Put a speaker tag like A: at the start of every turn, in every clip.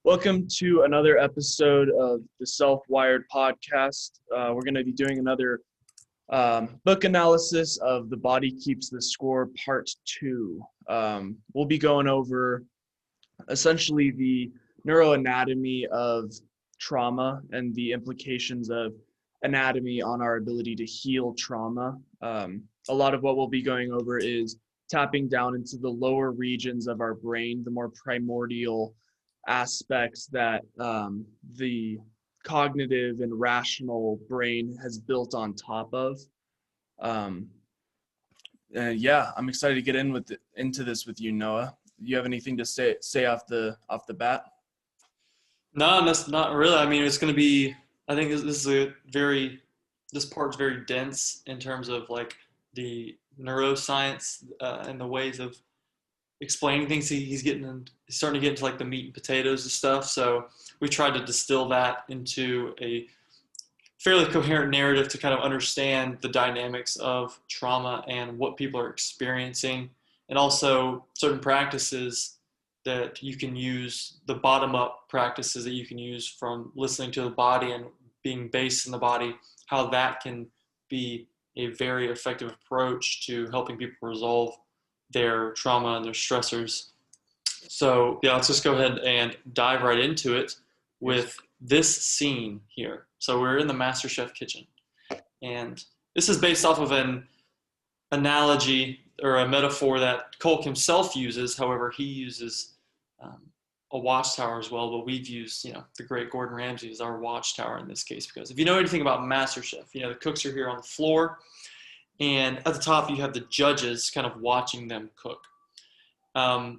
A: Welcome to another episode of the Self-Wired podcast. We're going to be doing another book analysis of The Body Keeps the Score, Part 2. We'll be going over essentially the neuroanatomy of trauma and the implications of anatomy on our ability to heal trauma. A lot of what we'll be going over is tapping down into the lower regions of our brain, the more primordial aspects that the cognitive and rational brain has built on top of. Yeah, I'm excited to get into this with you, Noah. You have anything to say off the bat?
B: No, that's not really. I mean, it's going to be. I think this part's very dense in terms of like the neuroscience and the ways of explaining things. He's starting to get into like the meat and potatoes of stuff. So we tried to distill that into a fairly coherent narrative to kind of understand the dynamics of trauma and what people are experiencing, and also certain practices that you can use, the bottom-up practices that you can use from listening to the body and being based in the body, how that can be a very effective approach to helping people resolve their trauma and their stressors. So yeah, let's just go ahead and dive right into it with this scene here. So we're in the Master Chef kitchen, and this is based off of an analogy or a metaphor that Kolk himself uses. However, he uses a watchtower as well, but we've used, the great Gordon Ramsay as our watchtower in this case, because if you know anything about Master Chef, the cooks are here on the floor, and at the top you have the judges kind of watching them cook. In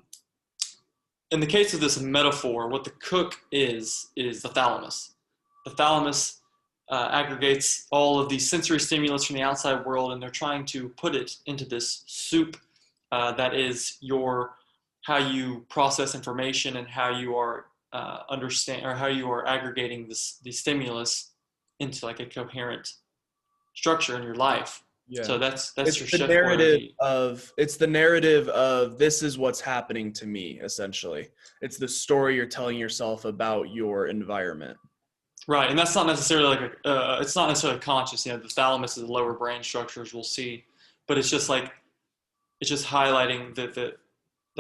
B: the case of this metaphor, what the cook is the thalamus. The thalamus aggregates all of the sensory stimulus from the outside world, and they're trying to put it into this soup that is how you process information and how you are how you are aggregating the stimulus into like a coherent structure in your life.
A: Yeah.
B: So that's
A: it's
B: your
A: the
B: chef
A: narrative of this is what's happening to me, essentially. It's the story you're telling yourself about your environment.
B: Right, and that's not necessarily like it's not necessarily conscious. The thalamus is the lower brain structures we'll see, but it's just highlighting that the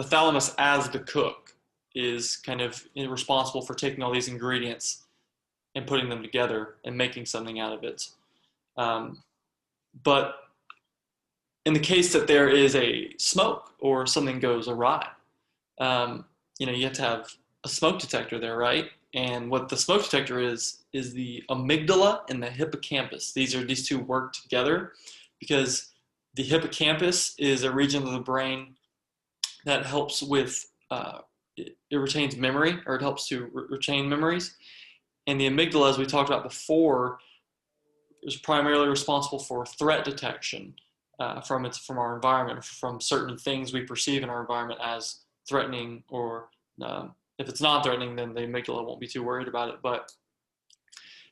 B: thalamus as the cook is kind of responsible for taking all these ingredients and putting them together and making something out of it. But in the case that there is a smoke or something goes awry, you have to have a smoke detector there, right? And what the smoke detector is the amygdala and the hippocampus. These two work together because the hippocampus is a region of the brain that helps with, it retains memory, or it helps to retain memories. And the amygdala, as we talked about before, is primarily responsible for threat detection from our environment, from certain things we perceive in our environment as threatening, or if it's not threatening, then the amygdala won't be too worried about it. But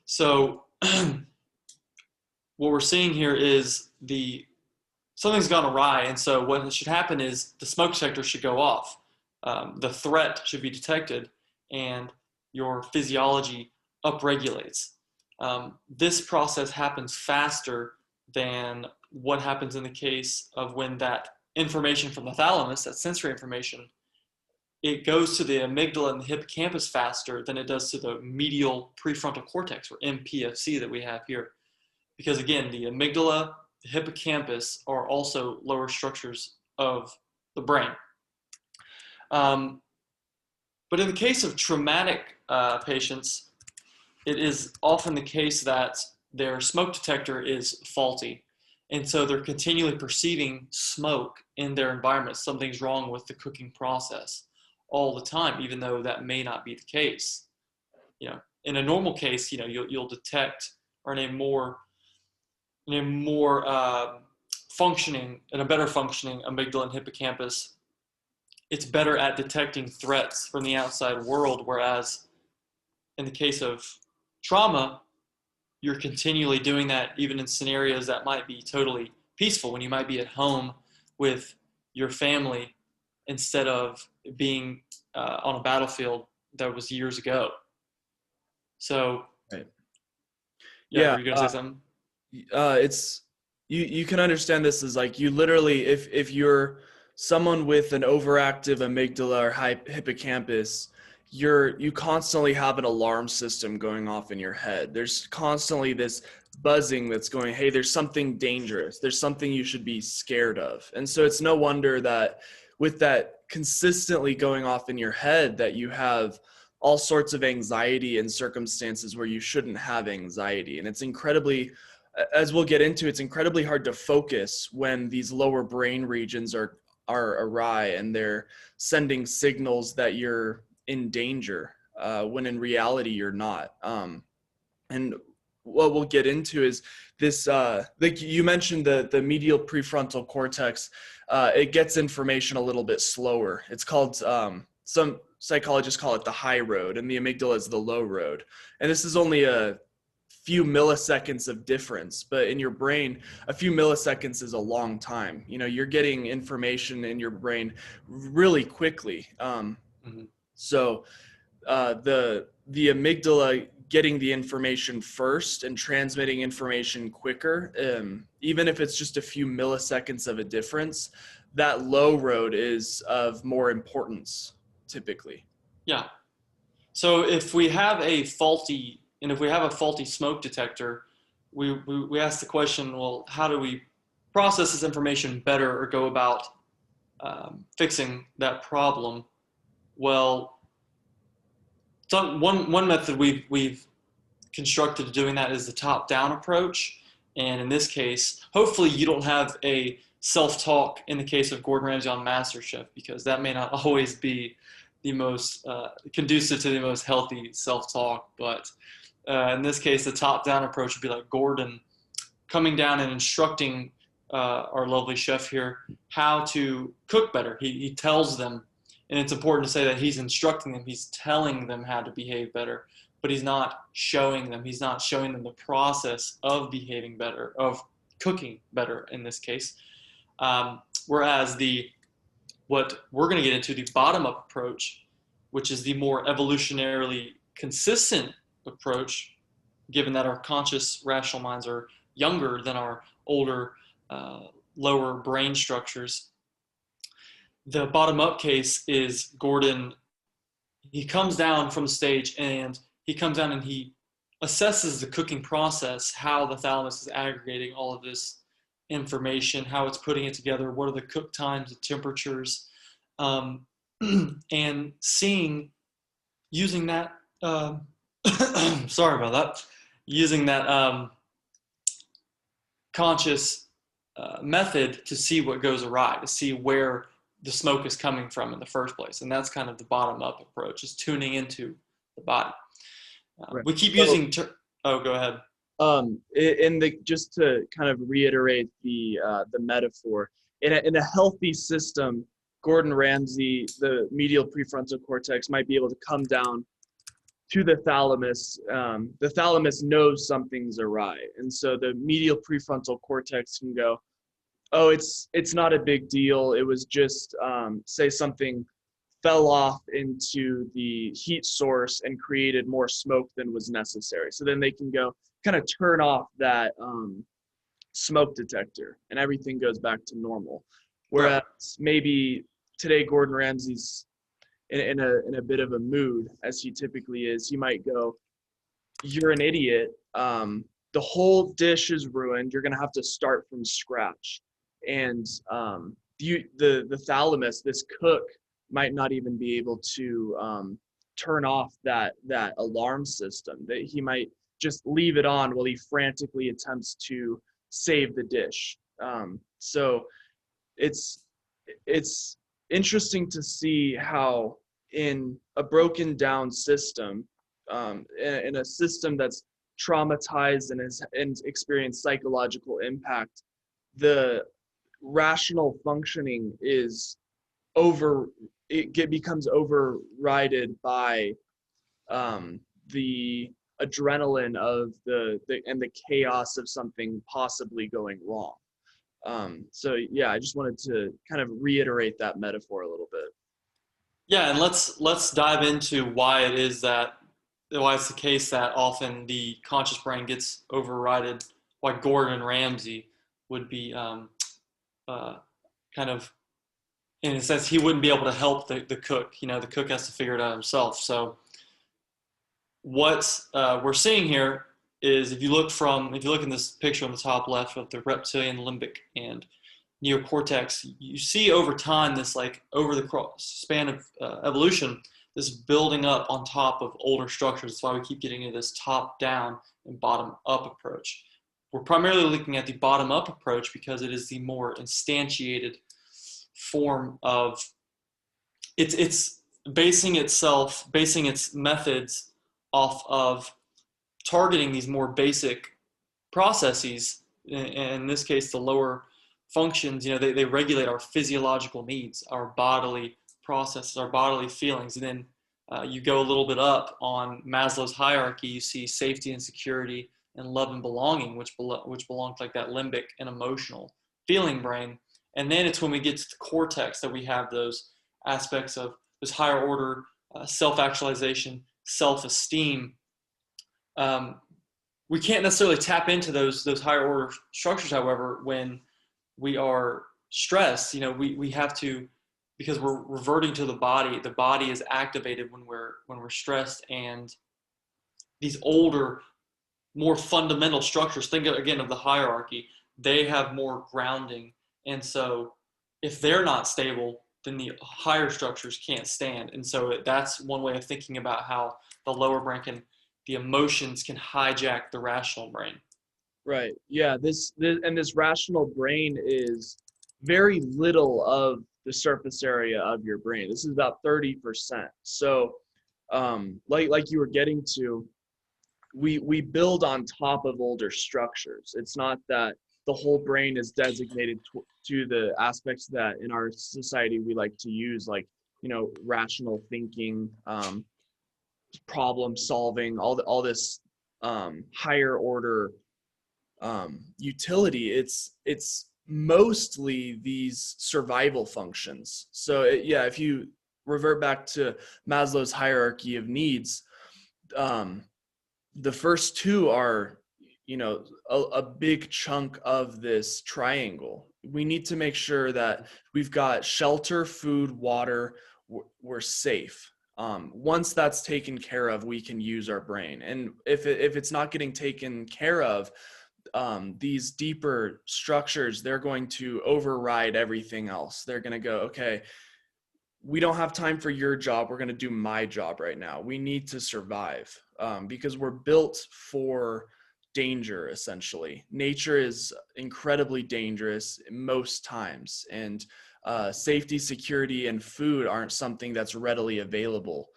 B: so what we're seeing here is something's gone awry, and so what should happen is the smoke detector should go off. The threat should be detected, and your physiology upregulates. This process happens faster than what happens in the case of when that information from the thalamus, that sensory information, it goes to the amygdala and the hippocampus faster than it does to the medial prefrontal cortex, or MPFC, that we have here. Because again, the amygdala, the hippocampus are also lower structures of the brain. But in the case of traumatic patients, it is often the case that their smoke detector is faulty. And so they're continually perceiving smoke in their environment. Something's wrong with the cooking process all the time, even though that may not be the case. In a normal case, you'll detect, or in a better functioning amygdala and hippocampus, it's better at detecting threats from the outside world. Whereas in the case of trauma, you're continually doing that even in scenarios that might be totally peaceful, when you might be at home with your family instead of being on a battlefield that was years ago. So,
A: Right.
B: yeah,
A: Yeah.
B: were you gonna say something?
A: It's you can understand this as like you literally if you're someone with an overactive amygdala or hippocampus, you constantly have an alarm system going off in your head. There's constantly this buzzing that's going, hey, there's something dangerous, there's something you should be scared of. And so it's no wonder that with that consistently going off in your head that you have all sorts of anxiety in circumstances where you shouldn't have anxiety. And it's incredibly, as we'll get into, it's incredibly hard to focus when these lower brain regions are awry and they're sending signals that you're in danger, when in reality you're not. And what we'll get into is this, like you mentioned, the medial prefrontal cortex, it gets information a little bit slower. It's called, some psychologists call it the high road, and the amygdala is the low road. And this is only a few milliseconds of difference, but in your brain, a few milliseconds is a long time. You know, you're getting information in your brain really quickly.
B: Mm-hmm.
A: So the amygdala getting the information first and transmitting information quicker, even if it's just a few milliseconds of a difference, that low road is of more importance typically.
B: Yeah. So if we have a faulty smoke detector, we ask the question, well, how do we process this information better or go about fixing that problem? Well, one method we've constructed to doing that is the top-down approach. And in this case, hopefully you don't have a self-talk in the case of Gordon Ramsay on MasterChef, because that may not always be the most conducive to the most healthy self-talk. But in this case, the top-down approach would be like Gordon coming down and instructing our lovely chef here how to cook better. He tells them, and it's important to say that he's instructing them, he's telling them how to behave better, but he's not showing them. He's not showing them the process of behaving better, of cooking better in this case. Whereas what we're going to get into, the bottom-up approach, which is the more evolutionarily consistent approach, given that our conscious rational minds are younger than our older, lower brain structures. The bottom-up case is Gordon, he comes down from the stage and he comes down and he assesses the cooking process, how the thalamus is aggregating all of this information, how it's putting it together, what are the cook times, the temperatures, and using that, sorry about that, using that conscious method to see what goes awry, to see where the smoke is coming from in the first place. And that's kind of the bottom-up approach, is tuning into the body.
A: Right.
B: We keep using, oh, go ahead.
A: Just to kind of reiterate the metaphor, in a healthy system, Gordon Ramsay, the medial prefrontal cortex might be able to come down to the thalamus. The thalamus knows something's awry, and so the medial prefrontal cortex can go, oh, it's not a big deal. It was just, say something fell off into the heat source and created more smoke than was necessary. So then they can go kind of turn off that smoke detector and everything goes back to normal. Whereas maybe today Gordon Ramsay's in a bit of a mood, as he typically is. He might go, you're an idiot. The whole dish is ruined. You're going to have to start from scratch. And the thalamus, this cook, might not even be able to turn off that alarm system. That he might just leave it on while he frantically attempts to save the dish. So it's interesting to see how in a broken down system, in a system that's traumatized and experienced psychological impact, the rational functioning is becomes overridden by the adrenaline of and the chaos of something possibly going wrong. So yeah, I just wanted to kind of reiterate that metaphor a little bit.
B: Yeah, and let's dive into why it's the case that often the conscious brain gets overridden. Why Gordon Ramsay would be uh, kind of, in a sense, he wouldn't be able to help the cook. The cook has to figure it out himself. So what we're seeing here is, if you look in this picture on the top left of the reptilian, limbic, and neocortex, you see over time this, like, over the span of evolution, this building up on top of older structures. That's why we keep getting into this top down and bottom up approach. We're primarily looking at the bottom up approach because it is the more instantiated form of it's basing its methods off of targeting these more basic processes. In this case, the lower functions, they regulate our physiological needs, our bodily processes, our bodily feelings. And then you go a little bit up on Maslow's hierarchy, you see safety and security and love and belonging, which belong to, like, that limbic and emotional feeling brain. And then it's when we get to the cortex that we have those aspects of this higher order self-actualization, self-esteem. We can't necessarily tap into those higher order structures, however, when we are stressed. We have to, because we're reverting to the body. The body is activated when we're stressed, and these older, more fundamental structures, think again of the hierarchy, they have more grounding. And so if they're not stable, then the higher structures can't stand. And so that's one way of thinking about how the lower brain the emotions can hijack the rational brain.
A: Right. Yeah. This rational brain is very little of the surface area of your brain. This is about 30%. So, like you were getting to, we build on top of older structures. It's not that the whole brain is designated to the aspects that in our society we like to use, like, rational thinking, problem solving, all this higher order utility. It's mostly these survival functions. So yeah, if you revert back to Maslow's hierarchy of needs, the first two are, a big chunk of this triangle. We need to make sure that we've got shelter, food, water, we're safe. Once that's taken care of, we can use our brain. And if it's not getting taken care of, these deeper structures, they're going to override everything else. They're going to go, okay, we don't have time for your job. We're going to do my job right now. We need to survive, because we're built for danger, essentially. Nature is incredibly dangerous most times, and safety, security, and food aren't something that's readily available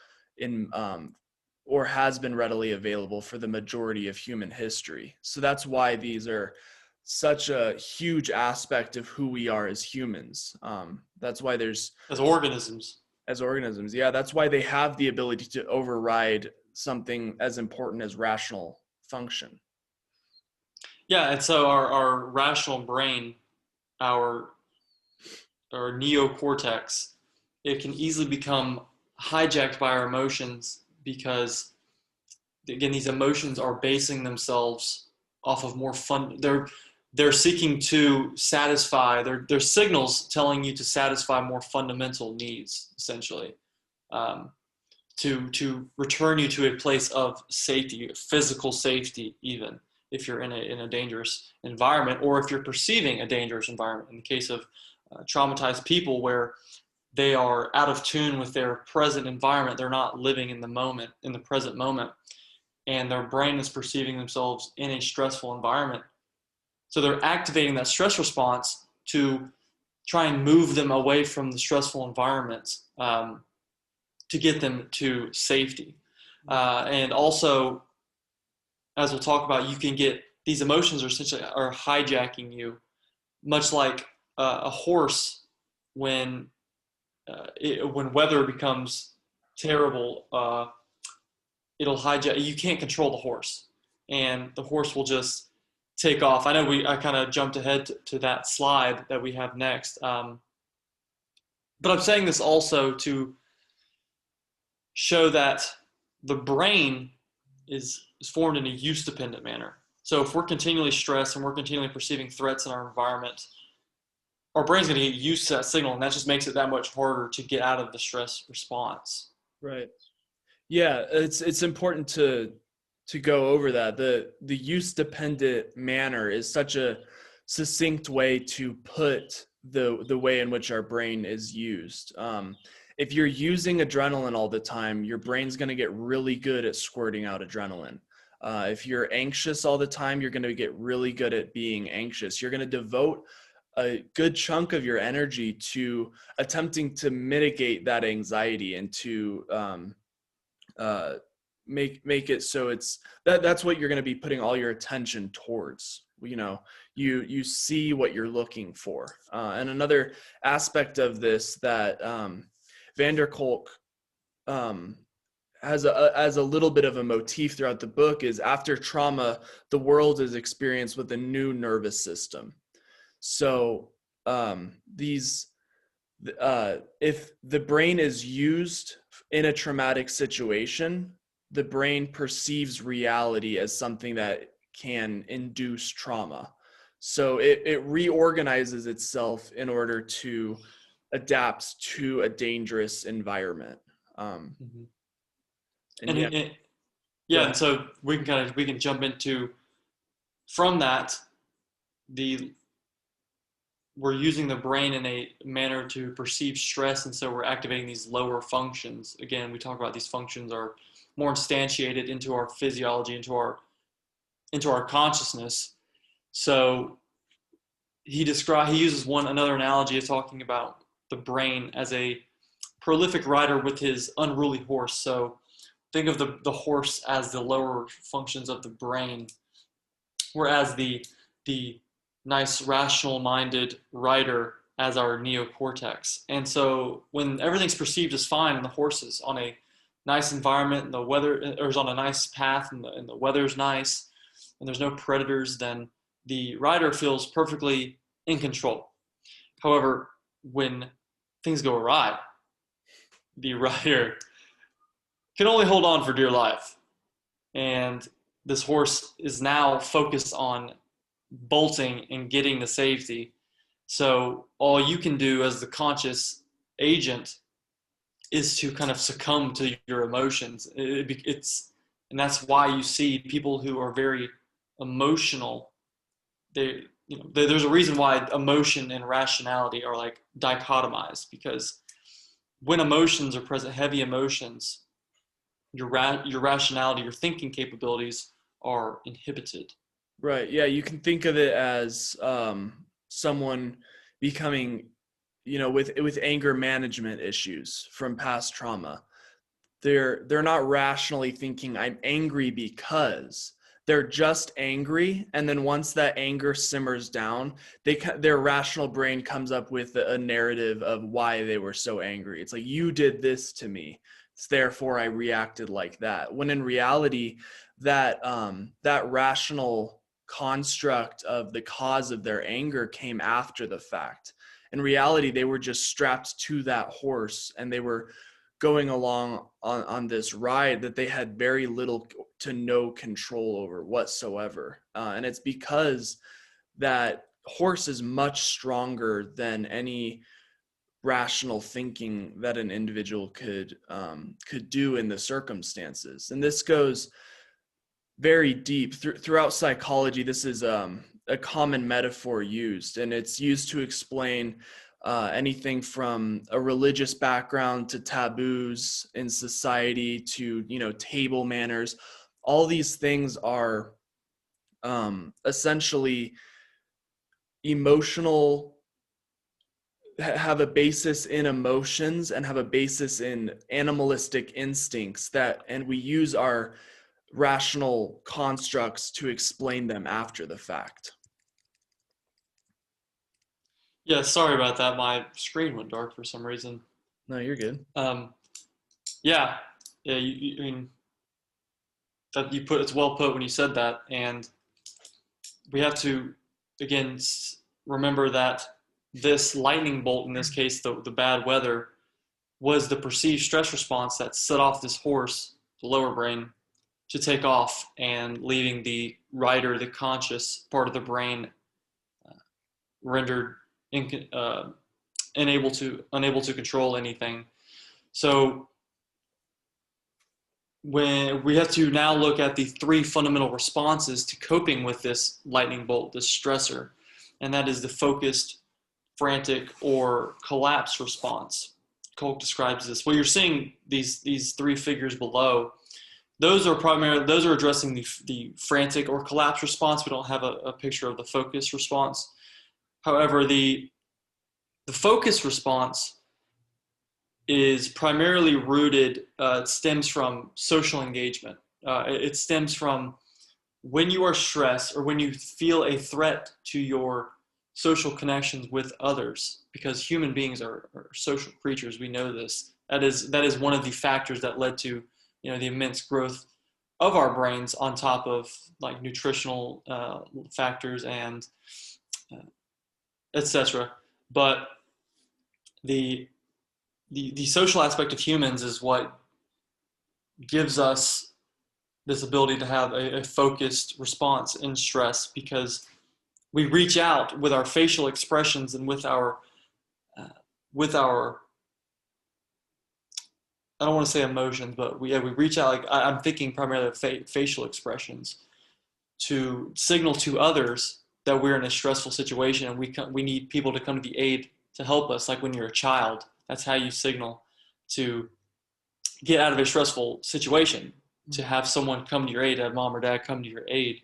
A: or has been readily available for the majority of human history. So that's why these are such a huge aspect of who we are as humans. That's why there's
B: as organisms.
A: Yeah, that's why they have the ability to override something as important as rational function.
B: Yeah, and so our rational brain, our neocortex, it can easily become hijacked by our emotions, because, again, these emotions are basing themselves off of more fun. They're seeking to satisfy. They're signals telling you to satisfy more fundamental needs, essentially, to return you to a place of safety, physical safety, even if you're in a dangerous environment, or if you're perceiving a dangerous environment. In the case of traumatized people, where they are out of tune with their present environment, they're not living in the present moment, and their brain is perceiving themselves in a stressful environment. So they're activating that stress response to try and move them away from the stressful environment, to get them to safety. And also, as we'll talk about, you can get these emotions are hijacking you, much like a horse when weather becomes terrible. It'll hijack. You can't control the horse, and the horse will just take off. I know I kind of jumped ahead to that slide that we have next, but I'm saying this also to show that the brain is formed in a use-dependent manner. So if we're continually stressed and we're continually perceiving threats in our environment, our brain's going to get used to that signal, and that just makes it that much harder to get out of the stress response.
A: Right. Yeah, it's important to go over that. The use dependent manner is such a succinct way to put the way in which our brain is used. If you're using adrenaline all the time, your brain's going to get really good at squirting out adrenaline. If you're anxious all the time, you're going to get really good at being anxious. You're going to devote a good chunk of your energy to attempting to mitigate that anxiety and to make it so it's that's what you're going to be putting all your attention towards. You see what you're looking for. And another aspect of this that van der Kolk has a little bit of a motif throughout the book is after trauma, the world is experienced with a new nervous system. So if the brain is used in a traumatic situation, the brain perceives reality as something that can induce trauma. So it reorganizes itself in order to adapt to a dangerous environment.
B: Mm-hmm. And so we can jump into from that we're using the brain in a manner to perceive stress, and so we're activating these lower functions. Again, we talk about these functions are more instantiated into our physiology, into our consciousness. So he uses another analogy of talking about the brain as a prolific rider with his unruly horse. So think of the horse as the lower functions of the brain, whereas the nice rational-minded rider as our neocortex. And so when everything's perceived as fine and the horse is on a nice environment and the weather is on a nice path and the weather's nice and there's no predators, then the rider feels perfectly in control. However, when things go awry, the rider can only hold on for dear life. And this horse is now focused on bolting and getting to safety. So all you can do as the conscious agent is to kind of succumb to your emotions. And that's why you see people who are very emotional. There's a reason why emotion and rationality are like dichotomized, because when emotions are present, heavy emotions, your rationality, your thinking capabilities are inhibited.
A: Right. Yeah. You can think of it as someone becoming, with anger management issues from past trauma. They're not rationally thinking, I'm angry because. They're just angry. And then once that anger simmers down, their rational brain comes up with a narrative of why they were so angry. It's like, you did this to me, therefore I reacted like that. When in reality, that rational construct of the cause of their anger came after the fact. In reality, they were just strapped to that horse and they were going along on this ride that they had very little to no control over whatsoever. And it's because that horse is much stronger than any rational thinking that an individual could do in the circumstances. And this goes very deep throughout psychology. This is a common metaphor used, and it's used to explain anything from a religious background to taboos in society to table manners. All these things are essentially emotional, have a basis in emotions and have a basis in animalistic instincts and we use our rational constructs to explain them after the fact.
B: Yeah, sorry about that. My screen went dark for some reason.
A: No, you're good.
B: Yeah. I mean, that it's well put when you said that, and we have to again remember that this lightning bolt, in this case, the bad weather, was the perceived stress response that set off this horse, the lower brain, to take off, and leaving the rider, the conscious part of the brain, rendered unable to control anything. So when we have to now look at the three fundamental responses to coping with this lightning bolt, this stressor, and that is the focused, frantic, or collapse response. Kolk describes this. Well, you're seeing these three figures below. Those are addressing the frantic or collapse response. We don't have a picture of the focus response. However, the focus response is primarily rooted, it stems from social engagement. It stems from when you are stressed or when you feel a threat to your social connections with others, because human beings are social creatures. We know this. That is one of the factors that led to, the immense growth of our brains, on top of like nutritional factors and etc. But the social aspect of humans is what gives us this ability to have a focused response in stress, because we reach out with our facial expressions and with our I don't want to say emotions, but we reach out. Like I'm thinking primarily of facial expressions to signal to others that we're in a stressful situation, and we need people to come to the aid to help us. Like when you're a child, that's how you signal to get out of a stressful situation, to have someone come to your aid, have mom or dad come to your aid.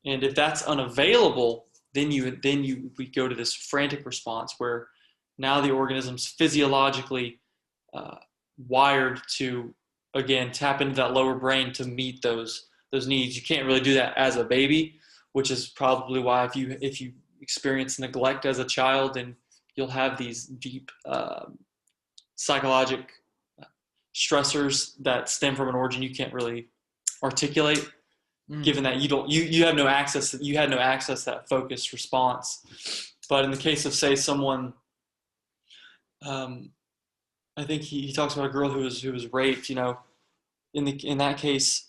B: And if that's unavailable, then we go to this frantic response, where now the organism's physiologically wired to, again, tap into that lower brain to meet those needs. You can't really do that as a baby, which is probably why if you experience neglect as a child, then you'll have these deep psychological stressors that stem from an origin you can't really articulate, given that you have no access. You had no access to that focused response. But in the case of, say, someone, I think he talks about a girl who was raped. In that case,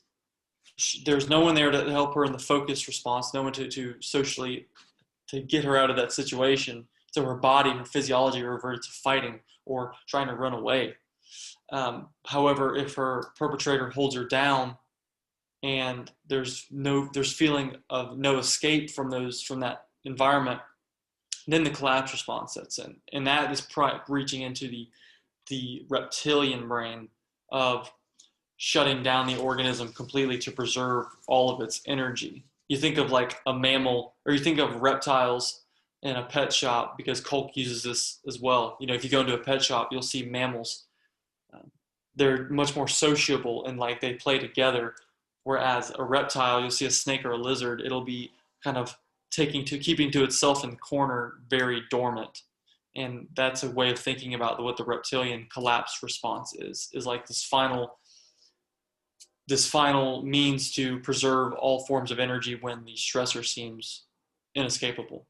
B: there's no one there to help her in the focused response. No one to socially to get her out of that situation. So her body, her physiology reverted to fighting or trying to run away. However, if her perpetrator holds her down, and there's feeling of no escape from that environment, then the collapse response sets in, and that is reaching into the reptilian brain of shutting down the organism completely to preserve all of its energy. You think of like a mammal, or you think of reptiles in a pet shop, because Kolk uses this as well. If you go into a pet shop, you'll see mammals. They're much more sociable, and like they play together. Whereas a reptile, you'll see a snake or a lizard, it'll be kind of keeping to itself in the corner, very dormant. And that's a way of thinking about what the reptilian collapse response is like this final means to preserve all forms of energy when the stressor seems inescapable.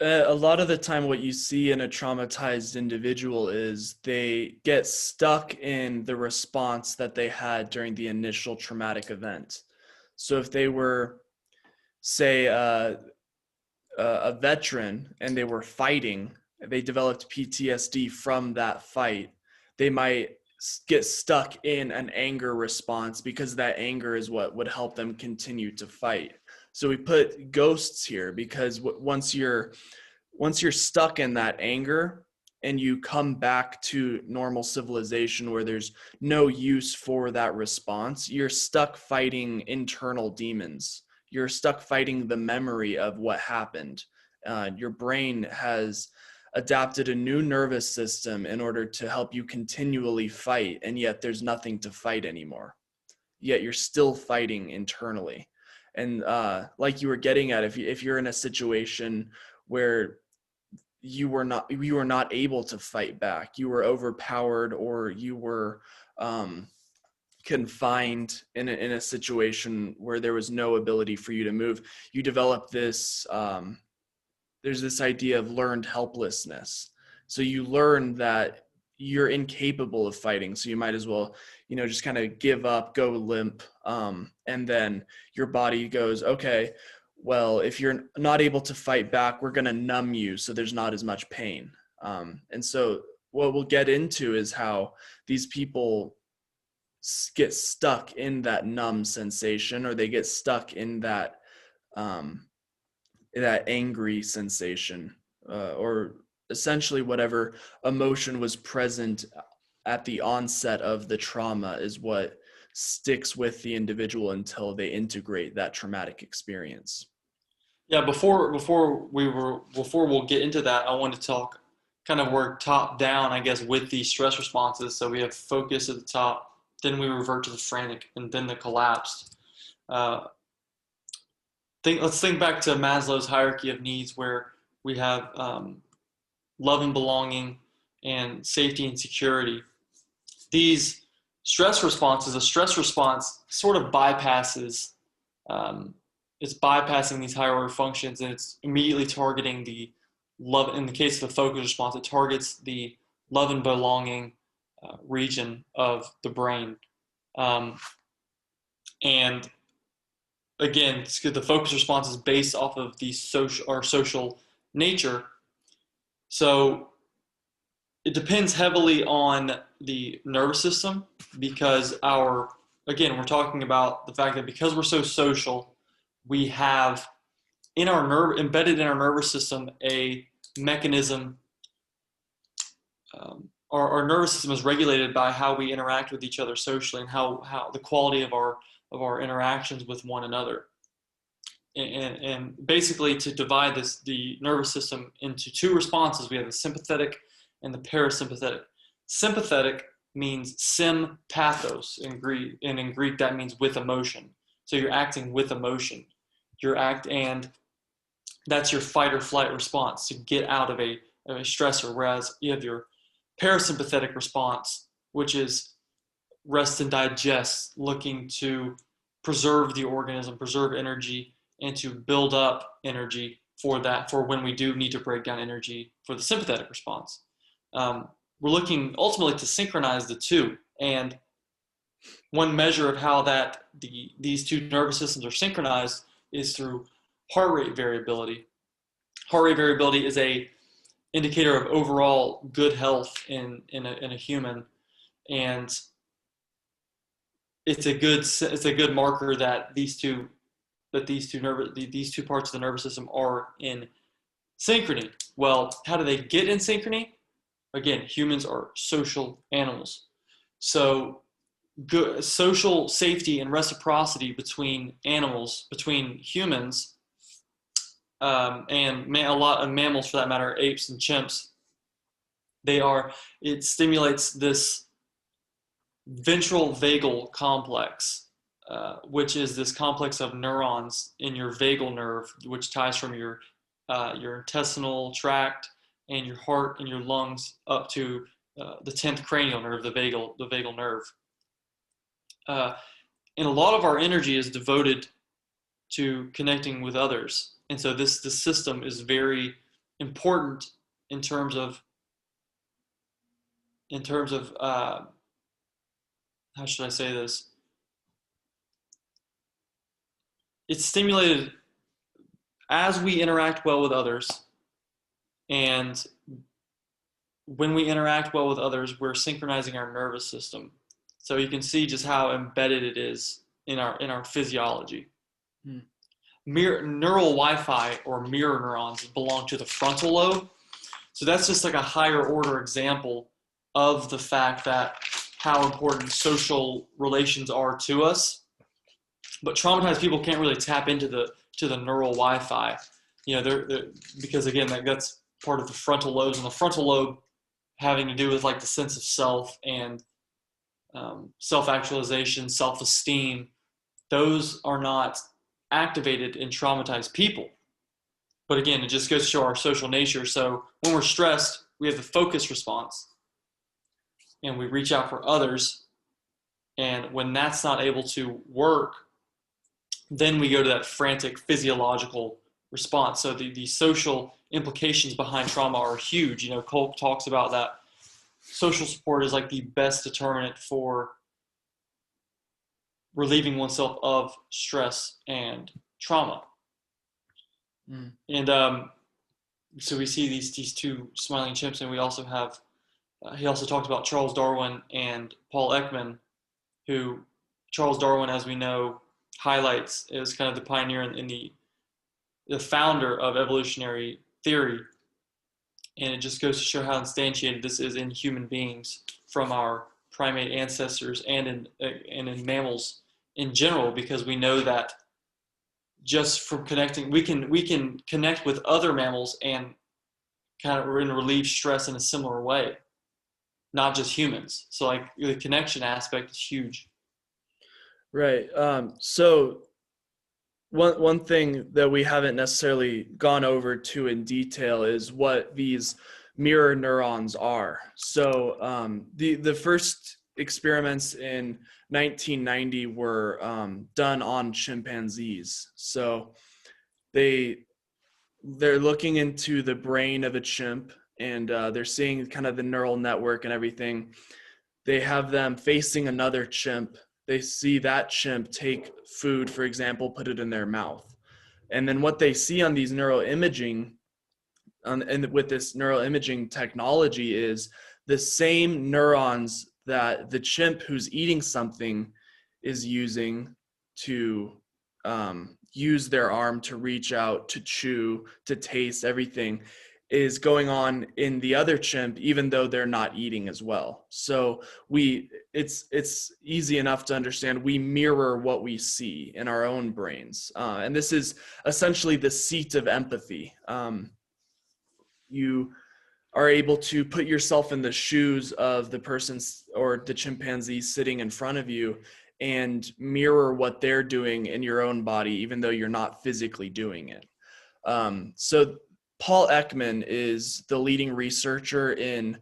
A: A lot of the time what you see in a traumatized individual is they get stuck in the response that they had during the initial traumatic event. So if they were, say, a veteran and they were fighting, they developed PTSD from that fight, they might get stuck in an anger response, because that anger is what would help them continue to fight. So we put ghosts here because once you're stuck in that anger and you come back to normal civilization where there's no use for that response, you're stuck fighting internal demons. You're stuck fighting the memory of what happened. Your brain has adapted a new nervous system in order to help you continually fight, and yet there's nothing to fight anymore. Yet you're still fighting internally. And like you were getting at, if you're in a situation where you were not able to fight back, you were overpowered, or you were confined in a situation where there was no ability for you to move, you develop this there's this idea of learned helplessness. So you learn that you're incapable of fighting. So you might as well, just kind of give up, go limp. And then your body goes, okay, well, if you're not able to fight back, we're going to numb you so there's not as much pain. And so what we'll get into is how these people get stuck in that numb sensation, or they get stuck in that angry sensation, or essentially whatever emotion was present at the onset of the trauma is what sticks with the individual until they integrate that traumatic experience.
B: Yeah, before we'll get into that, I want to talk kind of work top down, I guess, with these stress responses. So we have focus at the top, then we revert to the frantic, and then the collapsed. Let's think back to Maslow's hierarchy of needs, where we have love and belonging and safety and security. These stress responses, a stress response sort of bypasses, it's bypassing these higher order functions, and it's immediately targeting the love. In the case of the focus response, it targets the love and belonging region of the brain. And again, the focus response is based off of the social nature. So it depends heavily on the nervous system, because we're talking about the fact that because we're so social, we have embedded in our nervous system a mechanism. Our nervous system is regulated by how we interact with each other socially, and how the quality of our interactions with one another. And basically, to divide the nervous system into two responses, we have the sympathetic and the parasympathetic. Sympathetic means sympathos in Greek, and in Greek that means with emotion. So you're acting with emotion. And that's your fight or flight response to get out of a stressor. Whereas you have your parasympathetic response, which is rest and digest, looking to preserve the organism, preserve energy, and to build up energy for when we do need to break down energy for the sympathetic response. We're looking ultimately to synchronize the two. And one measure of how these two nervous systems are synchronized is through heart rate variability. Heart rate variability is a indicator of overall good health in a human, and it's a good marker that these two parts of the nervous system are in synchrony. Well, how do they get in synchrony? Again, humans are social animals, so good social safety and reciprocity between animals, between humans, and a lot of mammals, for that matter, apes and chimps. It stimulates this ventral vagal complex, which is this complex of neurons in your vagal nerve, which ties from your intestinal tract and your heart and your lungs up to the 10th cranial nerve, the vagal nerve. And a lot of our energy is devoted to connecting with others. And so this system is very important in terms of how should I say this? It's stimulated as we interact well with others. And when we interact well with others, we're synchronizing our nervous system. So you can see just how embedded it is in our physiology. Neural Wi-Fi, or mirror neurons, belong to the frontal lobe. So that's just like a higher order example of the fact that how important social relations are to us. But traumatized people can't really tap into the neural Wi-Fi, because again, that's part of the frontal lobes, and the frontal lobe having to do with like the sense of self and self-actualization, self-esteem. Those are not activated in traumatized people. But again, it just goes to show our social nature. So when we're stressed, we have the focus response, and we reach out for others. And when that's not able to work, then we go to that frantic physiological response. So the social implications behind trauma are huge. Cole talks about that social support is like the best determinant for relieving oneself of stress and trauma.
A: Mm.
B: And so we see these two smiling chimps, and we also have he also talked about Charles Darwin and Paul Ekman, who Charles Darwin, as we know, highlights as kind of the pioneer in the founder of evolutionary theory. And it just goes to show how instantiated this is in human beings from our primate ancestors and in mammals in general, because we know that just from connecting, we can connect with other mammals and kind of relieve stress in a similar way, not just humans. So like the connection aspect is huge.
A: Right. So one thing that we haven't necessarily gone over to in detail is what these mirror neurons are. So the first experiments in 1990 were done on chimpanzees. So they're looking into the brain of a chimp, and they're seeing kind of the neural network and everything. They have them facing another chimp. They see that chimp take food, for example, put it in their mouth. And then what they see on these neuroimaging, and with this neuroimaging technology, is the same neurons that the chimp who's eating something is using to use their arm to reach out, to chew, to taste, everything is going on in the other chimp, even though they're not eating as well. So it's easy enough to understand we mirror what we see in our own brains. And this is essentially the seat of empathy. You are able to put yourself in the shoes of the person or the chimpanzee sitting in front of you and mirror what they're doing in your own body, even though you're not physically doing it. So Paul Ekman is the leading researcher in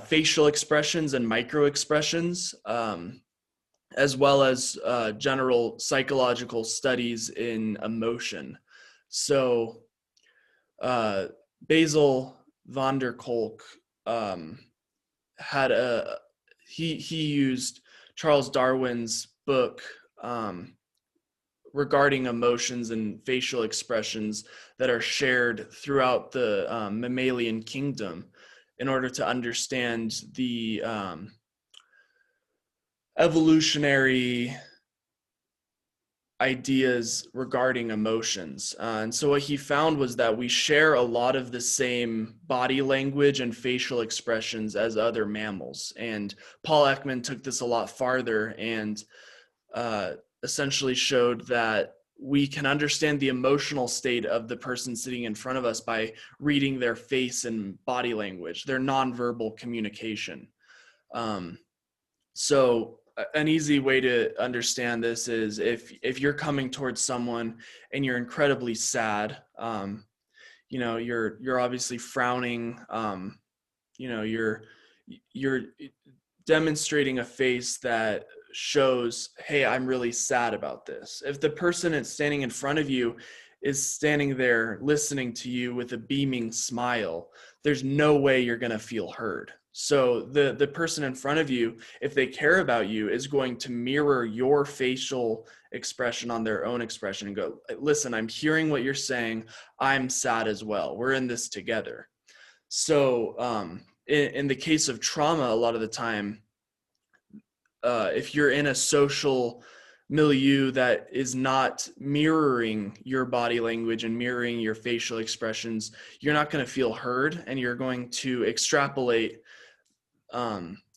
A: facial expressions and micro expressions, as well as general psychological studies in emotion. So Basil van der Kolk had he used Charles Darwin's book regarding emotions and facial expressions that are shared throughout the mammalian kingdom in order to understand the evolutionary ideas regarding emotions. And so what he found was that we share a lot of the same body language and facial expressions as other mammals. And Paul Ekman took this a lot farther and essentially showed that we can understand the emotional state of the person sitting in front of us by reading their face and body language, their nonverbal communication. So an easy way to understand this is if you're coming towards someone and you're incredibly sad, you're obviously frowning, you're demonstrating a face that shows, hey, I'm really sad about this. If the person that's standing in front of you is standing there listening to you with a beaming smile, there's no way you're going to feel heard. So the person in front of you, if they care about you, is going to mirror your facial expression on their own expression and go, listen, I'm hearing what you're saying. I'm sad as well. We're in this together. So in the case of trauma, a lot of the time, if you're in a social milieu that is not mirroring your body language and mirroring your facial expressions, you're not going to feel heard, and you're going to extrapolate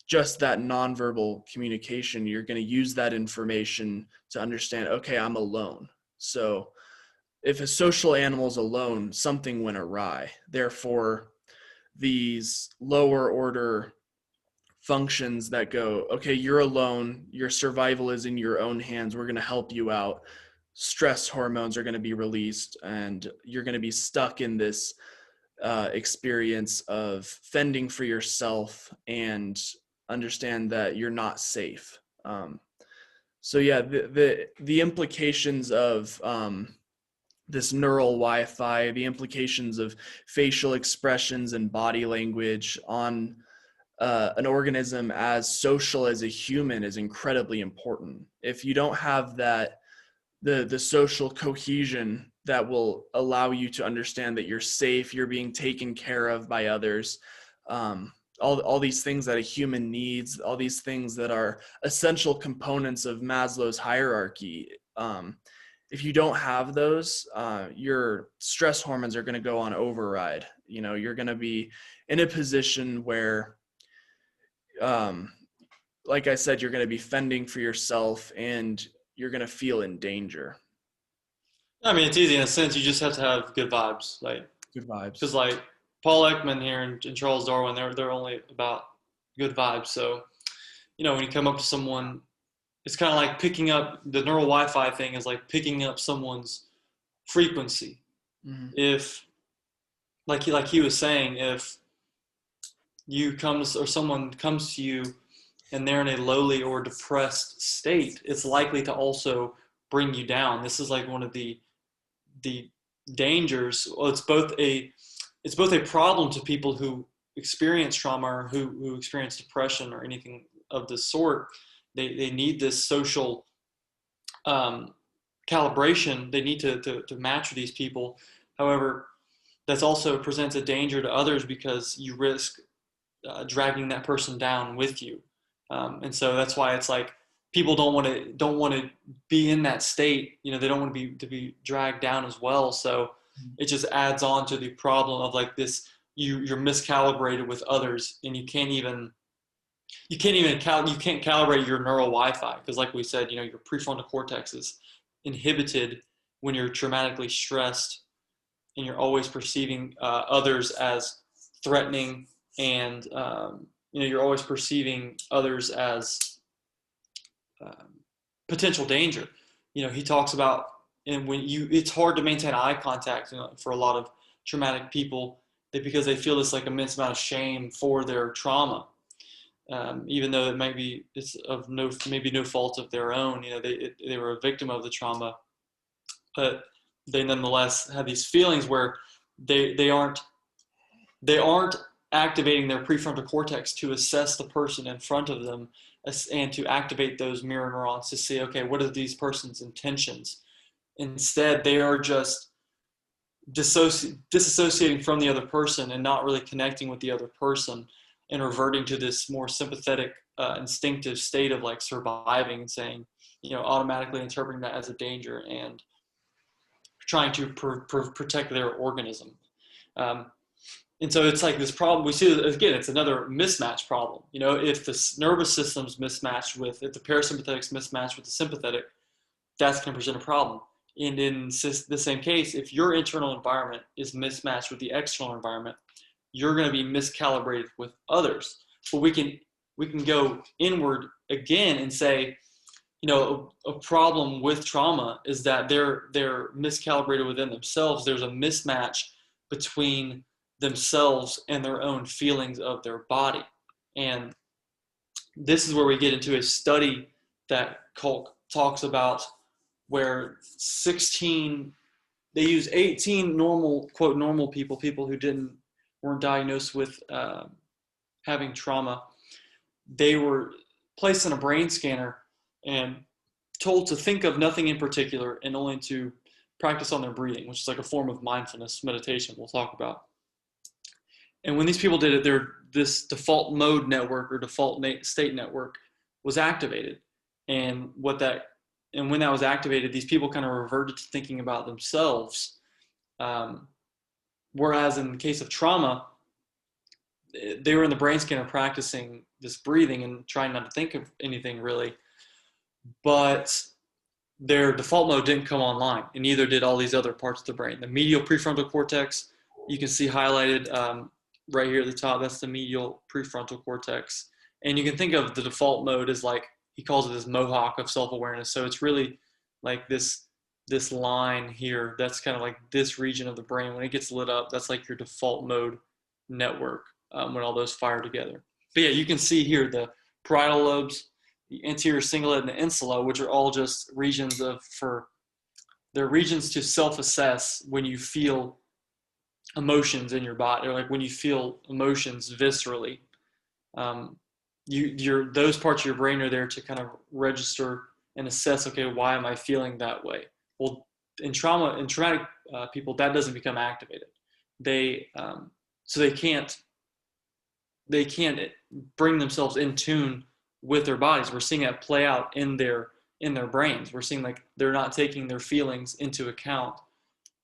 A: just that nonverbal communication. You're going to use that information to understand, okay, I'm alone. So if a social animal is alone, something went awry. Therefore, these lower order functions that go, okay, you're alone, your survival is in your own hands, we're going to help you out. Stress hormones are going to be released, and you're going to be stuck in this experience of fending for yourself and understand that you're not safe. So yeah, the implications of this neural Wi-Fi, the implications of facial expressions and body language on an organism as social as a human is incredibly important. If you don't have that, the social cohesion that will allow you to understand that you're safe, you're being taken care of by others, all these things that a human needs, all these things that are essential components of Maslow's hierarchy. If you don't have those, your stress hormones are going to go on override. You're going to be in a position where, like I said, you're going to be fending for yourself and you're going to feel in danger.
B: I mean, it's easy in a sense. You just have to have good vibes, like
A: Good vibes.
B: because like Paul Ekman here and Charles Darwin, they're only about good vibes. So when you come up to someone, it's kind of like picking up the neural Wi-Fi thing is like picking up someone's frequency.
A: Mm-hmm.
B: If like he was saying, if someone comes to you and they're in a lowly or depressed state, it's likely to also bring you down. This is like one of the dangers. Well, it's both a problem to people who experience trauma or who experience depression or anything of this sort. They need this social calibration. They need to match with these people. However, that also presents a danger to others because you risk dragging that person down with you. And so that's why it's like people don't want to be in that state. They don't want to be dragged down as well. So it just adds on to the problem of like this. You're miscalibrated with others, and you can't calibrate your neural Wi-Fi because, like we said, your prefrontal cortex is inhibited when you're traumatically stressed, and you're always perceiving others as threatening, and you're always perceiving others as potential danger. He talks about, and it's hard to maintain eye contact for a lot of traumatic people because they feel this like immense amount of shame for their trauma. Even though it's of maybe no fault of their own, they were a victim of the trauma, but they nonetheless have these feelings where they aren't activating their prefrontal cortex to assess the person in front of them and to activate those mirror neurons to see, okay, what are these person's intentions? Instead, they are just disassociating from the other person and not really connecting with the other person, and reverting to this more sympathetic, instinctive state of like surviving and saying, automatically interpreting that as a danger and trying to protect their organism. And so it's like this problem we see, again, it's another mismatch problem. If the nervous system's mismatched if the parasympathetic's mismatched with the sympathetic, that's going to present a problem. And in the same case, if your internal environment is mismatched with the external environment, you're going to be miscalibrated with others. But we can go inward again and say, a problem with trauma is that they're miscalibrated within themselves. There's a mismatch between themselves and their own feelings of their body. And this is where we get into a study that Kolk talks about, where they use 18 quote normal people who weren't diagnosed with having trauma. They were placed in a brain scanner and told to think of nothing in particular and only to practice on their breathing, which is like a form of mindfulness meditation we'll talk about. And when these people did it, this default mode network or default state network was activated. And when that was activated, these people kind of reverted to thinking about themselves. Whereas in the case of trauma, they were in the brain scanner practicing this breathing and trying not to think of anything really. But their default mode didn't come online, and neither did all these other parts of the brain. The medial prefrontal cortex, you can see highlighted right here at the top. That's the medial prefrontal cortex. And you can think of the default mode as like, he calls it this mohawk of self-awareness. So it's really like this line here. That's kind of like this region of the brain. When it gets lit up, that's like your default mode network when all those fire together. But yeah, you can see here the parietal lobes, the anterior cingulate, and the insula, which are all just regions they're regions to self-assess when you feel emotions in your body, or like when you feel emotions viscerally. those parts of your brain are there to kind of register and assess, okay, why am I feeling that way? Well, in traumatic people, that doesn't become activated. So they can't bring themselves in tune with their bodies. We're seeing that play out in their brains. We're seeing like they're not taking their feelings into account.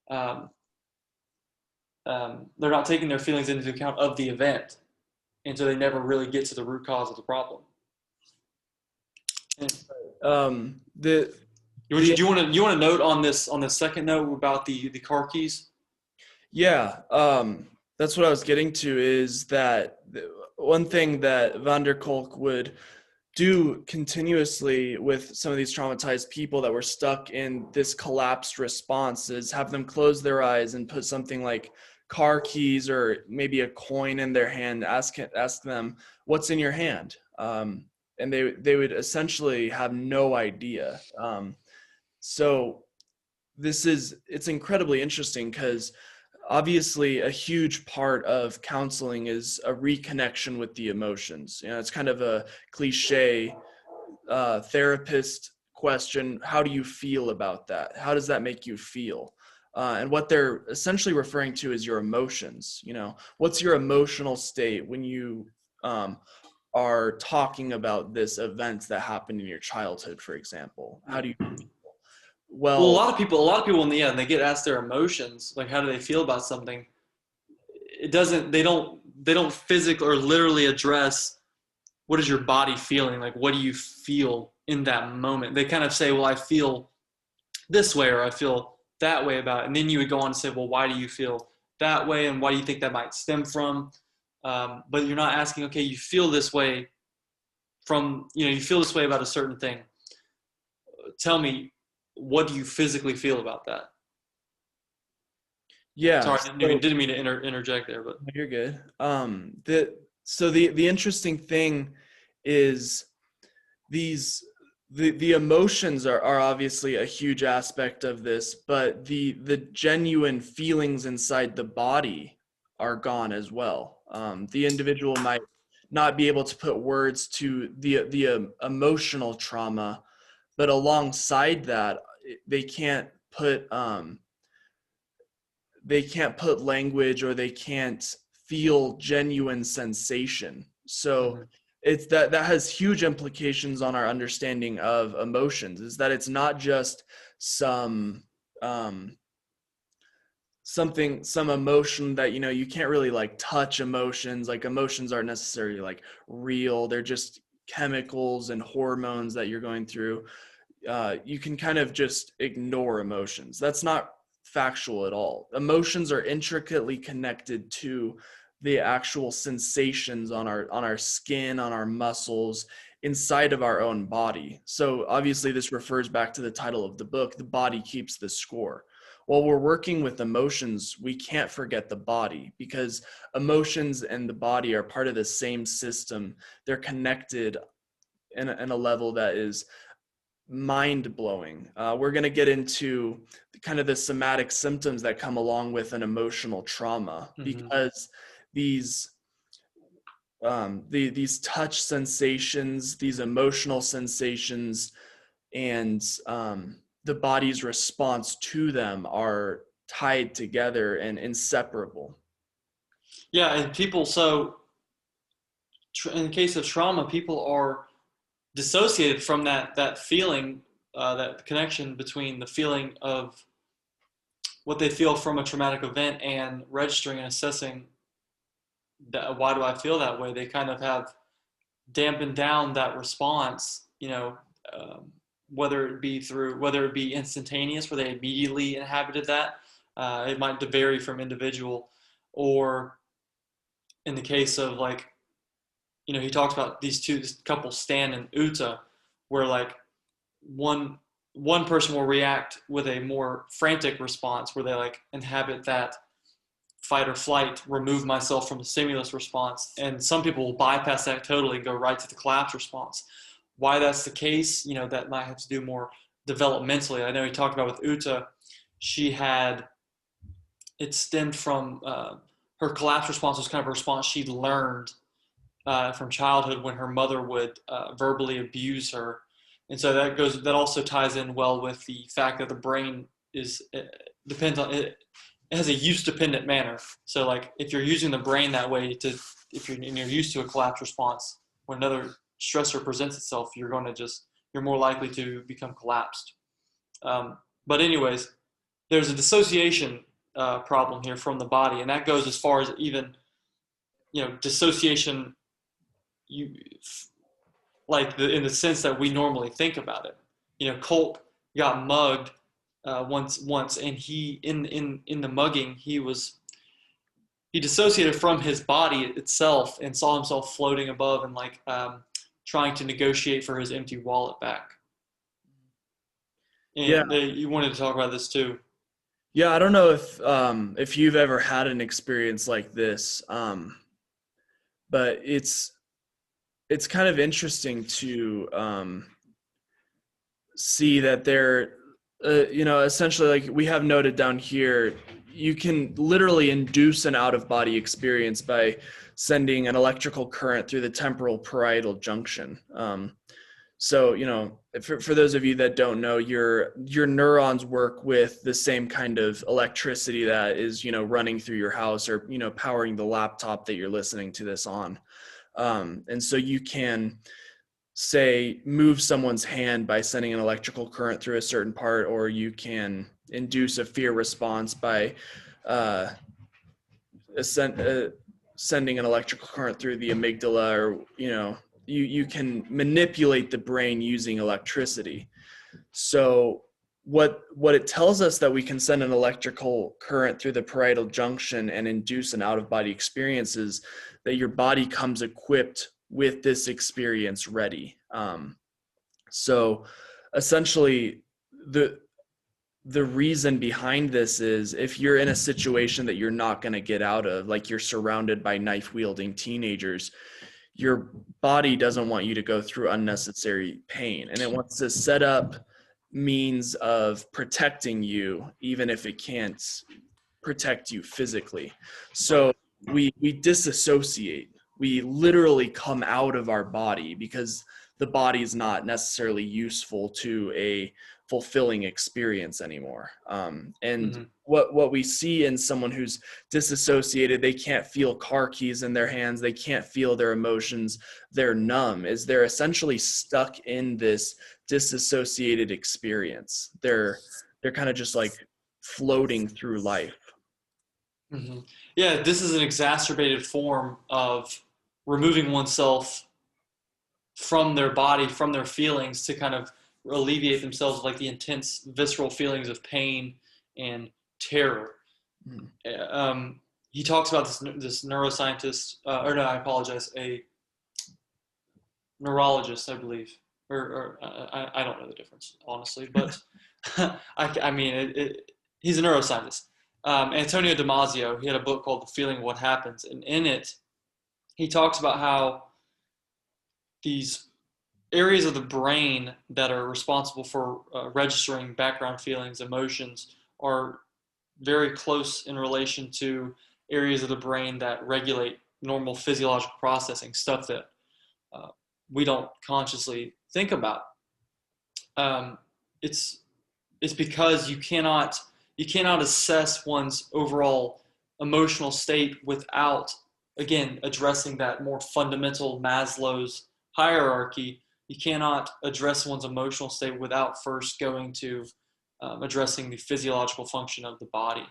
B: They're not taking their feelings into account of the event, and so they never really get to the root cause of the problem. And,
A: The
B: you want to note on this second note about the car keys?
A: Yeah, that's what I was getting to, is that one thing that Van der Kolk would do continuously with some of these traumatized people that were stuck in this collapsed response is have them close their eyes and put something like car keys or maybe a coin in their hand, ask them, what's in your hand? And they would essentially have no idea. So it's incredibly interesting because obviously a huge part of counseling is a reconnection with the emotions. It's kind of a cliche therapist question. How do you feel about that? How does that make you feel? And what they're essentially referring to is your emotions. What's your emotional state when you are talking about this event that happened in your childhood, for example? How do you feel?
B: Well, a lot of people in the end, they get asked their emotions, like how do they feel about something. They don't physically or literally address what is your body feeling, like what do you feel in that moment. They kind of say, well, I feel this way or I feel that way about it. And then you would go on to say, well, why do you feel that way and why do you think that might stem from? But you're not asking, okay, you feel this way you feel this way about a certain thing. Tell me, what do you physically feel about that?
A: Yeah.
B: Sorry, didn't mean to interject there, but
A: you're good. The interesting thing is the emotions are obviously a huge aspect of this, but the genuine feelings inside the body are gone as well. The individual might not be able to put words to the emotional trauma, but alongside that, they can't put language, or they can't feel genuine sensation. So it's that has huge implications on our understanding of emotions, is that it's not just some emotion that you can't really like touch. Emotions, like emotions aren't necessarily like real. They're just chemicals and hormones that you're going through. You can kind of just ignore emotions. That's not factual at all. Emotions are intricately connected to the actual sensations on our skin, on our muscles, inside of our own body. So obviously this refers back to the title of the book, The Body Keeps the Score. While we're working with emotions, we can't forget the body, because emotions and the body are part of the same system. They're connected in a level that is mind-blowing. We're going to get into kind of the somatic symptoms that come along with an emotional trauma, because these touch sensations, these emotional sensations, and the body's response to them are tied together and inseparable.
B: Yeah, and people, in the case of trauma, people are dissociated from that feeling, that connection between the feeling of what they feel from a traumatic event and registering and assessing that, why do I feel that way? They kind of have dampened down that response, whether it be instantaneous, where they immediately inhabited that. It might vary from individual, or in the case of he talks about this couple, Stan and Uta, where like one person will react with a more frantic response, where they like inhabit that fight or flight, remove myself from the stimulus response, and some people will bypass that totally and go right to the collapse response. Why that's the case, that might have to do more developmentally. I know he talked about with Uta, it stemmed from her collapse response was kind of a response she'd learned from childhood when her mother would verbally abuse her. And so that also ties in well with the fact that the brain depends on it. It has a use dependent manner. So like if you're using the brain that way if you're used to a collapse response, when another stressor presents itself, you're more likely to become collapsed. But anyways, there's a dissociation problem here from the body, and that goes as far as even, dissociation, in the sense that we normally think about it. Colt got mugged once, and he in the mugging he dissociated from his body itself and saw himself floating above and trying to negotiate for his empty wallet back. And you wanted to talk about this too.
A: Yeah, I don't know if you've ever had an experience like this, but it's kind of interesting to see that there, essentially, like we have noted down here, you can literally induce an out-of-body experience by sending an electrical current through the temporal parietal junction. So, for those of you that don't know, your neurons work with the same kind of electricity that is, running through your house or, powering the laptop that you're listening to this on. And so you can, say, move someone's hand by sending an electrical current through a certain part, or you can induce a fear response by sending an electrical current through the amygdala, or, you can manipulate the brain using electricity. So what it tells us that we can send an electrical current through the parietal junction and induce an out-of-body experience is that your body comes equipped with this experience ready. So essentially the reason behind this is if you're in a situation that you're not going to get out of, like you're surrounded by knife-wielding teenagers, your body doesn't want you to go through unnecessary pain, and it wants to set up means of protecting you, even if it can't protect you physically. So we disassociate. We literally come out of our body because the body is not necessarily useful to a fulfilling experience anymore. What we see in someone who's disassociated, they can't feel car keys in their hands, they can't feel their emotions, they're numb, is they're essentially stuck in this disassociated experience. They're kind of just like floating through life.
B: Mm-hmm. Yeah, this is an exacerbated form of removing oneself from their body, from their feelings, to kind of alleviate themselves of like the intense visceral feelings of pain and terror. He talks about this neuroscientist, a neurologist, I believe, I don't know the difference, honestly, but he's a neuroscientist. Antonio Damasio, he had a book called The Feeling of What Happens, and in it, he talks about how these areas of the brain that are responsible for registering background feelings, emotions, are very close in relation to areas of the brain that regulate normal physiological processing, stuff that we don't consciously think about. It's because you cannot assess one's overall emotional state without, again, addressing that more fundamental Maslow's hierarchy. You cannot address one's emotional state without first going to addressing the physiological function of the body.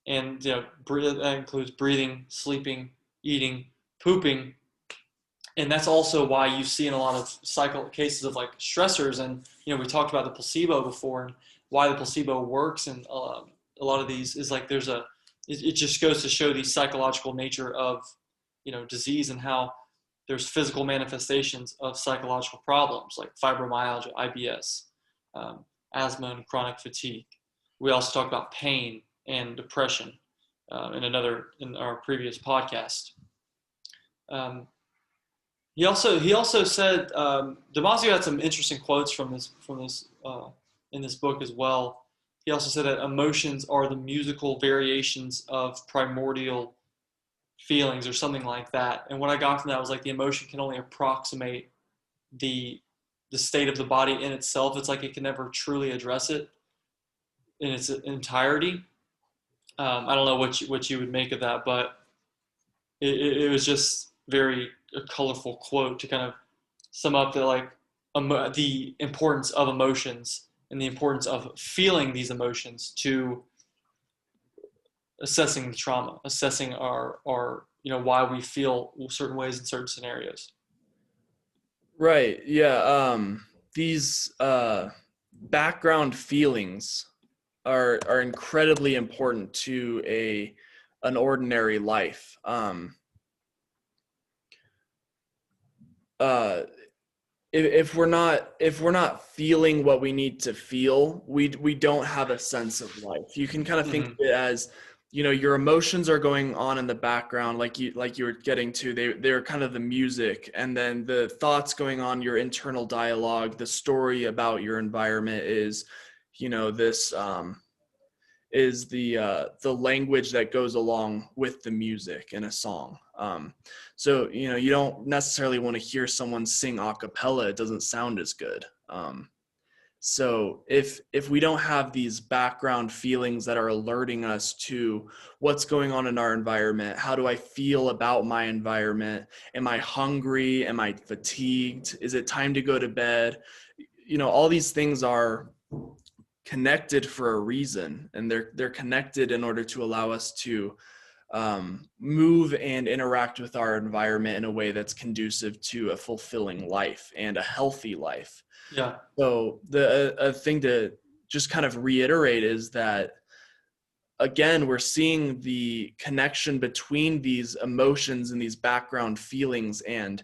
B: And that includes breathing, sleeping, eating, pooping. And that's also why you see in a lot of cases of like stressors, and we talked about the placebo before, and why the placebo works, and a lot of these is like it just goes to show the psychological nature of disease, and how there's physical manifestations of psychological problems like fibromyalgia, IBS, asthma, and chronic fatigue. We also talked about pain and depression in our previous podcast. He also said, Damasio had some interesting quotes from this in this book as well. He also said that emotions are the musical variations of primordial feelings or something like that. And what I got from that was like the emotion can only approximate the state of the body in itself. It's like it can never truly address it in its entirety. I don't know what you would make of that, but it was just very a colorful quote to kind of sum up the like the importance of emotions and the importance of feeling these emotions to assessing the trauma, assessing our why we feel certain ways in certain scenarios.
A: Right. Yeah. These background feelings are incredibly important to an ordinary life. Uh, if we're not feeling what we need to feel, we don't have a sense of life. You can kind of think of
B: Mm-hmm.
A: it as, your emotions are going on in the background, like you were getting to. They're kind of the music, and then the thoughts going on, your internal dialogue, the story about your environment is, this is the language that goes along with the music in a song. So you don't necessarily want to hear someone sing a cappella. It doesn't sound as good. So if we don't have these background feelings that are alerting us to what's going on in our environment, how do I feel about my environment? Am I hungry? Am I fatigued? Is it time to go to bed? All these things are connected for a reason, and they're connected in order to allow us to move and interact with our environment in a way that's conducive to a fulfilling life and a healthy life.
B: Yeah.
A: So the a thing to just kind of reiterate is that, again, we're seeing the connection between these emotions and these background feelings and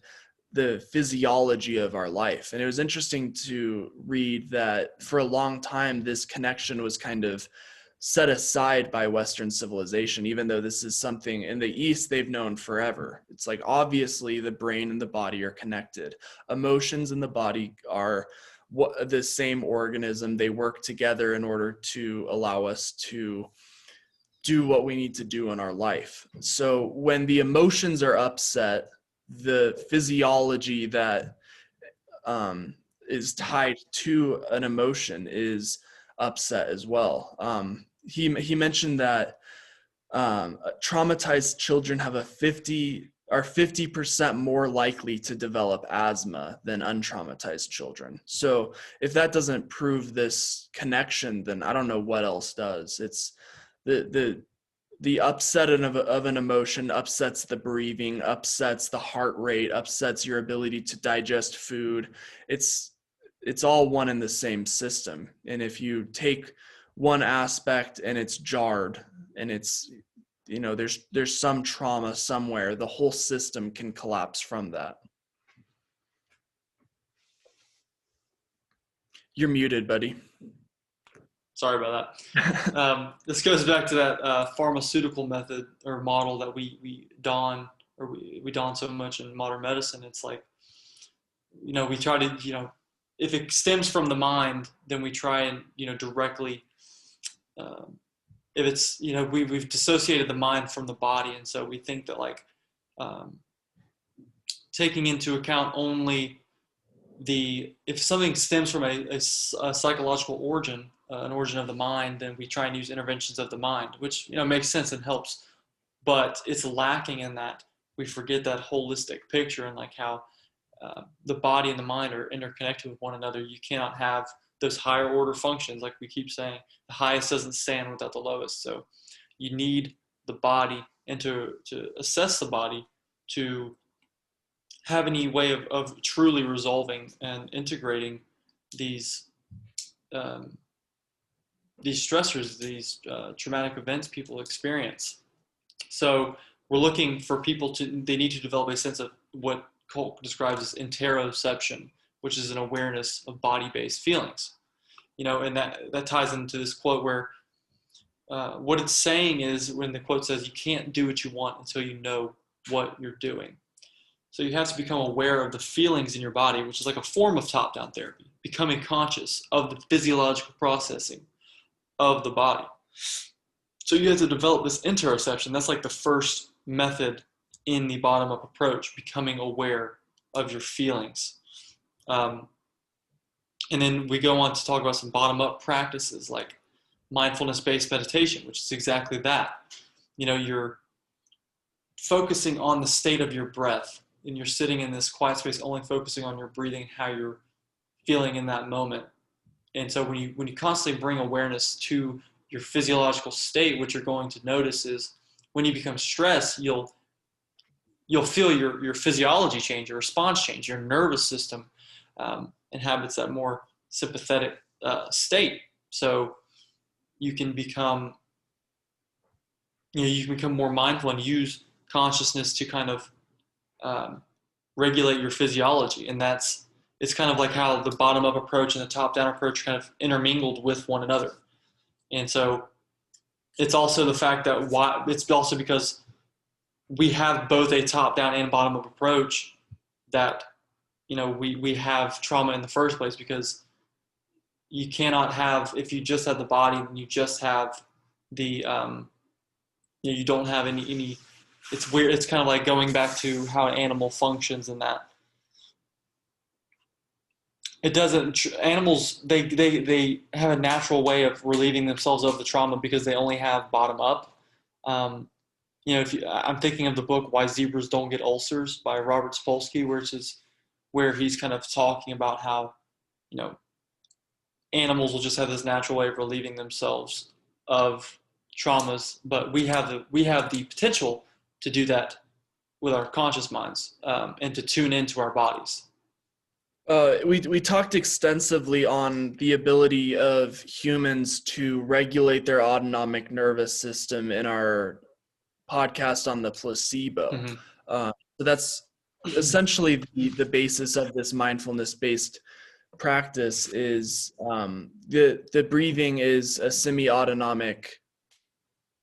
A: the physiology of our life. And it was interesting to read that for a long time, this connection was kind of set aside by Western civilization, even though this is something in the East they've known forever. It's like, obviously the brain and the body are connected. Emotions and the body are the same organism. They work together in order to allow us to do what we need to do in our life. So when the emotions are upset, the physiology that is tied to an emotion is upset as well. He mentioned that traumatized children have are 50% more likely to develop asthma than untraumatized children. So if that doesn't prove this connection, then I don't know what else does. It's the upset of an emotion upsets the breathing, upsets the heart rate, upsets your ability to digest food. It's all one in the same system. And if you take one aspect and it's jarred, and it's, there's some trauma somewhere, the whole system can collapse from that. You're muted, buddy.
B: Sorry about that. This goes back to that pharmaceutical method or model that we don so much in modern medicine. It's like, we try to, if it stems from the mind, then we try and, directly, if it's, we've dissociated the mind from the body. And so we think that like taking into account only if something stems from a psychological origin, an origin of the mind, then we try and use interventions of the mind, which makes sense and helps. But it's lacking in that we forget that holistic picture and like how the body and the mind are interconnected with one another. You cannot have those higher order functions, like we keep saying. The highest doesn't stand without the lowest. So you need the body, and to assess the body to have any way of truly resolving and integrating these stressors, these traumatic events people experience. So we're looking for people they need to develop a sense of what Cole describes as Enteroception, which is an awareness of body-based feelings. And that ties into this quote where what it's saying is, when the quote says, you can't do what you want until you know what you're doing. So you have to become aware of the feelings in your body, which is like a form of top-down therapy, becoming conscious of the physiological processing of the body. So you have to develop this interoception. That's like the first method in the bottom-up approach, becoming aware of your feelings. And then we go on to talk about some bottom-up practices like mindfulness-based meditation, which is exactly that. You're focusing on the state of your breath, and you're sitting in this quiet space only focusing on your breathing, how you're feeling in that moment. And so when you constantly bring awareness to your physiological state, what you're going to notice is when you become stressed, you'll feel your physiology change, your response change, your nervous system inhabits that more sympathetic state. So you can become more mindful and use consciousness to kind of regulate your physiology. And it's kind of like how the bottom-up approach and the top-down approach kind of intermingled with one another. And so it's also the fact that it's also because we have both a top-down and bottom-up approach that we have trauma in the first place, because you cannot have, if you just have the body, then you just have the you don't have any. It's weird. It's kind of like going back to how an animal functions, in that it doesn't. Animals, they have a natural way of relieving themselves of the trauma because they only have bottom up. I'm thinking of the book Why Zebras Don't Get Ulcers by Robert Sapolsky, where he's kind of talking about how animals will just have this natural way of relieving themselves of traumas, but we have the potential to do that with our conscious minds, and to tune into our bodies.
A: We talked extensively on the ability of humans to regulate their autonomic nervous system in our podcast on the placebo.
B: Mm-hmm.
A: So that's essentially the basis of this mindfulness-based practice. Is the breathing is a semi-autonomic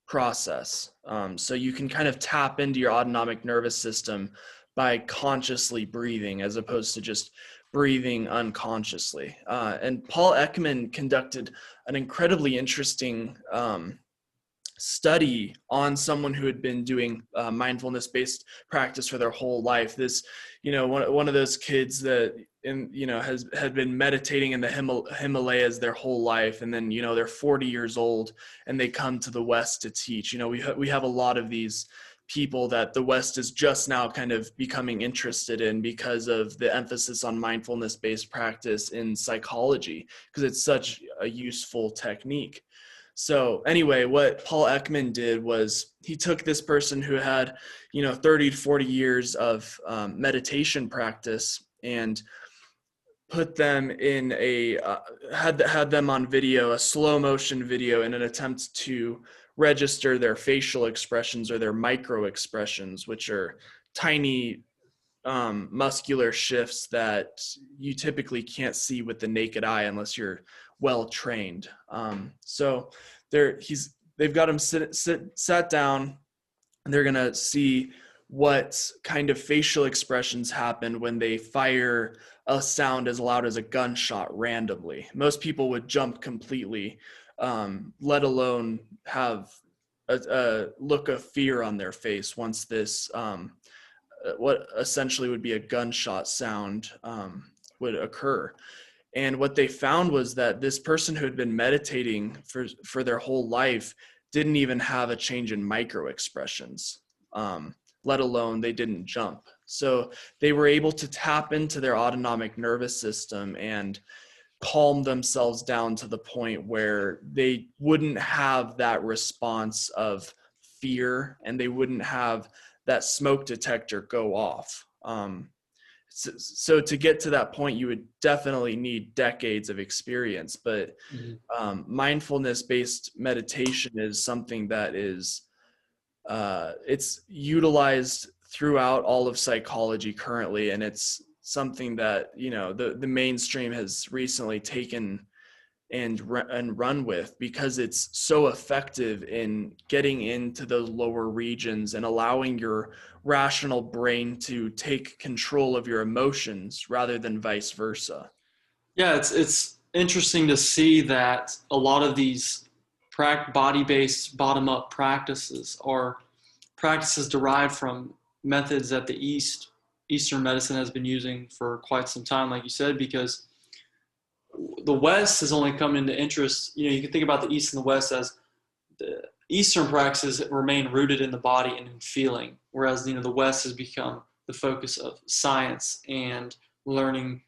A: process. So you can kind of tap into your autonomic nervous system by consciously breathing, as opposed to just breathing unconsciously. And Paul Ekman conducted an incredibly interesting study on someone who had been doing mindfulness-based practice for their whole life. This, one of those kids that had been meditating in the Himalayas their whole life, and then they're 40 years old and they come to the West to teach. We have a lot of these people that the West is just now kind of becoming interested in because of the emphasis on mindfulness-based practice in psychology, because it's such a useful technique. So anyway, what Paul Ekman did was he took this person who had 30 to 40 years of meditation practice and put them in had them on video, a slow motion video, in an attempt to register their facial expressions, or their micro expressions, which are tiny muscular shifts that you typically can't see with the naked eye unless you're well trained. So they've got them sat down, and they're gonna see what kind of facial expressions happen when they fire a sound as loud as a gunshot randomly. Most people would jump completely, let alone have a look of fear on their face once this what essentially would be a gunshot sound would occur. And what they found was that this person who had been meditating for their whole life didn't even have a change in micro expressions, let alone they didn't jump. So they were able to tap into their autonomic nervous system and calm themselves down to the point where they wouldn't have that response of fear, and they wouldn't have that smoke detector go off. So to get to that point, you would definitely need decades of experience, but mindfulness-based meditation is something that is, it's utilized throughout all of psychology currently, and it's something that the mainstream has recently taken and run with, because it's so effective in getting into those lower regions and allowing your rational brain to take control of your emotions rather than vice versa.
B: Yeah, it's interesting to see that a lot of these body-based bottom-up practices are practices derived from methods that the Eastern medicine has been using for quite some time, like you said, because the West has only come into interest. You can think about the East and the West as the Eastern practices remain rooted in the body and in feeling, whereas the West has become the focus of science and learning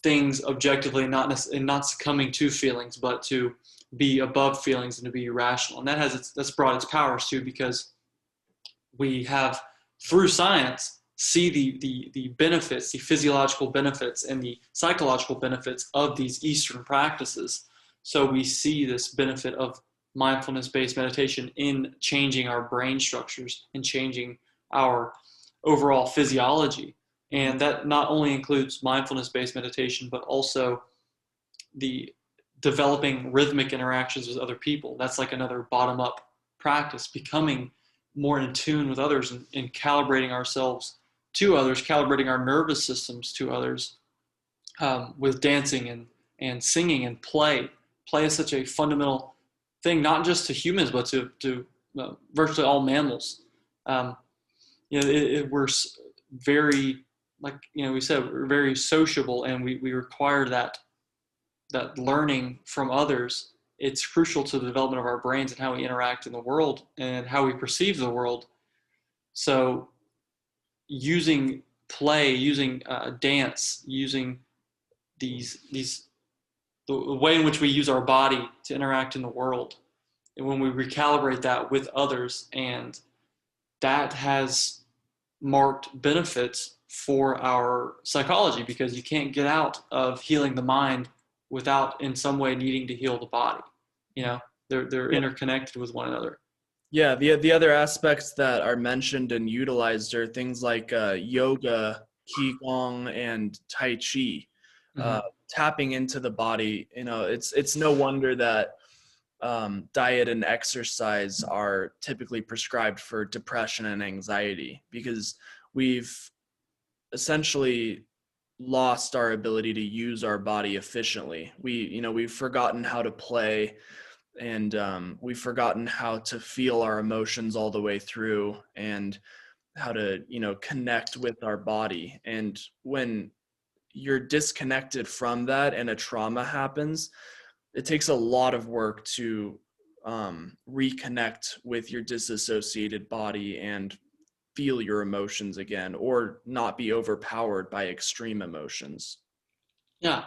B: things objectively, and not succumbing to feelings, but to be above feelings and to be rational. And that's brought its powers too, because we have, through science, see the benefits, the physiological benefits and the psychological benefits of these Eastern practices. So we see this benefit of mindfulness-based meditation in changing our brain structures and changing our overall physiology. And that not only includes mindfulness-based meditation, but also the developing rhythmic interactions with other people. That's like another bottom-up practice, becoming more in tune with others and calibrating ourselves to others, calibrating our nervous systems to others, with dancing and singing and play. Play is such a fundamental thing, not just to humans, but to virtually all mammals. We're very, like we said, we're very sociable, and we require that learning from others. It's crucial to the development of our brains and how we interact in the world and how we perceive the world. So using play, using dance, using the way in which we use our body to interact in the world, and when we recalibrate that with others, and that has marked benefits for our psychology, because you can't get out of healing the mind without in some way needing to heal the body. They're interconnected with one another.
A: Yeah, the other aspects that are mentioned and utilized are things like yoga, qigong, and tai chi.
B: Mm-hmm.
A: Tapping into the body. It's no wonder that diet and exercise are typically prescribed for depression and anxiety, because we've essentially lost our ability to use our body efficiently. We've forgotten how to play, and we've forgotten how to feel our emotions all the way through, and how to connect with our body. And when you're disconnected from that and a trauma happens, it takes a lot of work to reconnect with your disassociated body and feel your emotions again, or not be overpowered by extreme emotions.
B: Yeah,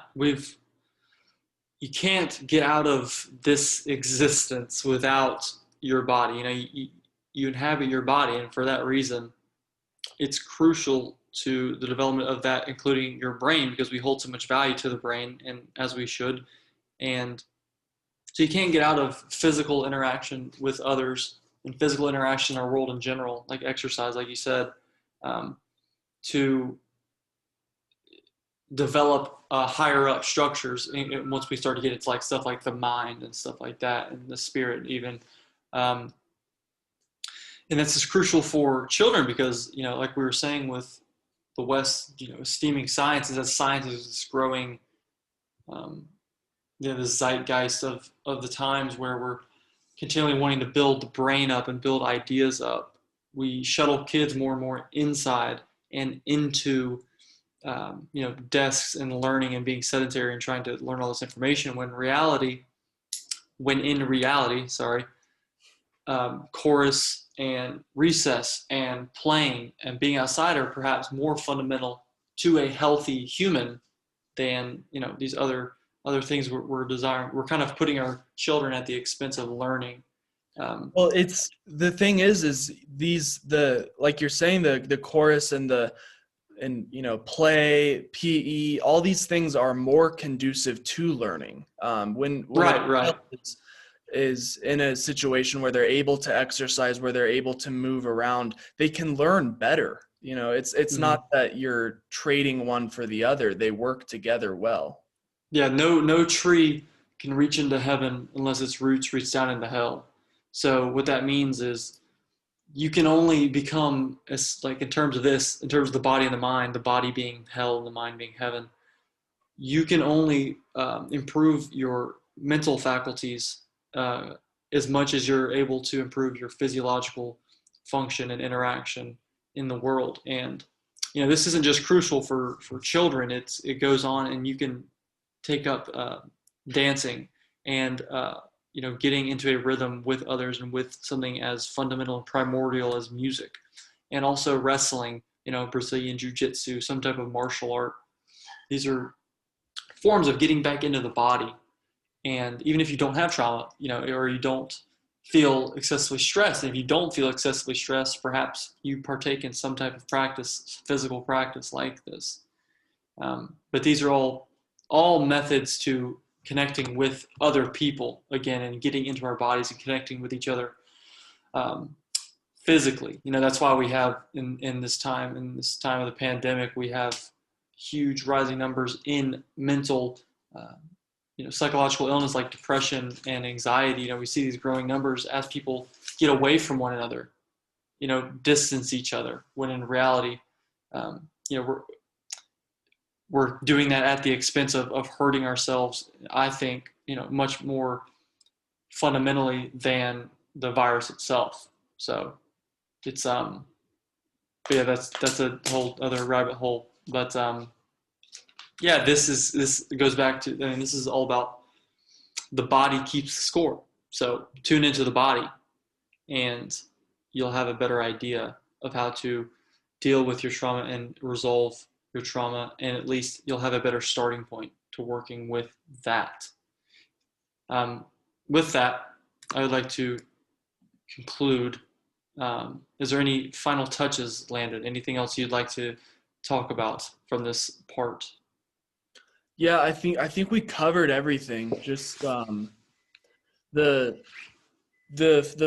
B: you can't get out of this existence without your body. You inhabit your body, and for that reason, it's crucial to the development of that, including your brain, because we hold so much value to the brain, and as we should. And so you can't get out of physical interaction with others and physical interaction in our world in general, like exercise, like you said, to develop higher up structures. And once we start to get into like stuff like the mind and stuff like that, and the spirit even. And that's just crucial for children, because, like we were saying with the West, esteeming science, is that science is growing, the zeitgeist of the times, where we're continually wanting to build the brain up and build ideas up. We shuttle kids more and more inside and into, desks and learning and being sedentary and trying to learn all this information, when in reality, chorus and recess and playing and being outside are perhaps more fundamental to a healthy human than these other things we're desiring. We're kind of putting our children at the expense of learning.
A: Well, it's the thing is like you're saying, the chorus and play, PE, all these things are more conducive to learning. When
B: Right.
A: is in a situation where they're able to exercise, where they're able to move around, they can learn better. It's
B: Mm-hmm.
A: not that you're trading one for the other. They work together well.
B: Yeah, no tree can reach into heaven unless its roots reach down into hell. So what that means is you can only become, as like in terms of the body and the body being hell and the mind being heaven, you can only improve your mental faculties as much as you're able to improve your physiological function and interaction in the world. And this isn't just crucial for children. It goes on, and you can take up dancing and getting into a rhythm with others and with something as fundamental and primordial as music, and also wrestling, Brazilian jiu-jitsu, some type of martial art. These are forms of getting back into the body. And even if you don't have trauma, or you don't feel excessively stressed, and if you don't feel excessively stressed, perhaps you partake in some type of practice, physical practice like this. But these are all methods to connecting with other people again, and getting into our bodies and connecting with each other physically. That's why we have in this time of the pandemic, we have huge rising numbers in mental, psychological illness like depression and anxiety. We see these growing numbers as people get away from one another, distance each other, when in reality, we're doing that at the expense of hurting ourselves, I think, much more fundamentally than the virus itself. So it's that's a whole other rabbit hole. But this goes back to, this is all about the body keeps score. So tune into the body, and you'll have a better idea of how to deal with your trauma and resolve your trauma, and at least you'll have a better starting point to working with that. With that, I would like to conclude. Is there any final touches, Landon? Anything else you'd like to talk about from this part?
A: Yeah, I think we covered everything. Just the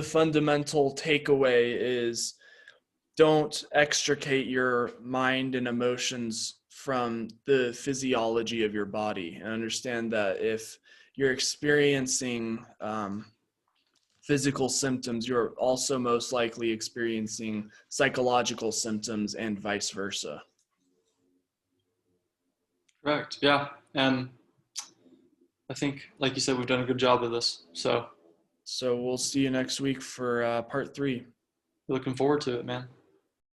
A: fundamental takeaway is, don't extricate your mind and emotions from the physiology of your body, and understand that if you're experiencing physical symptoms, you're also most likely experiencing psychological symptoms, and vice versa.
B: Correct. Yeah. And I think, like you said, we've done a good job of this. So
A: we'll see you next week for part 3.
B: looking forward to it, man.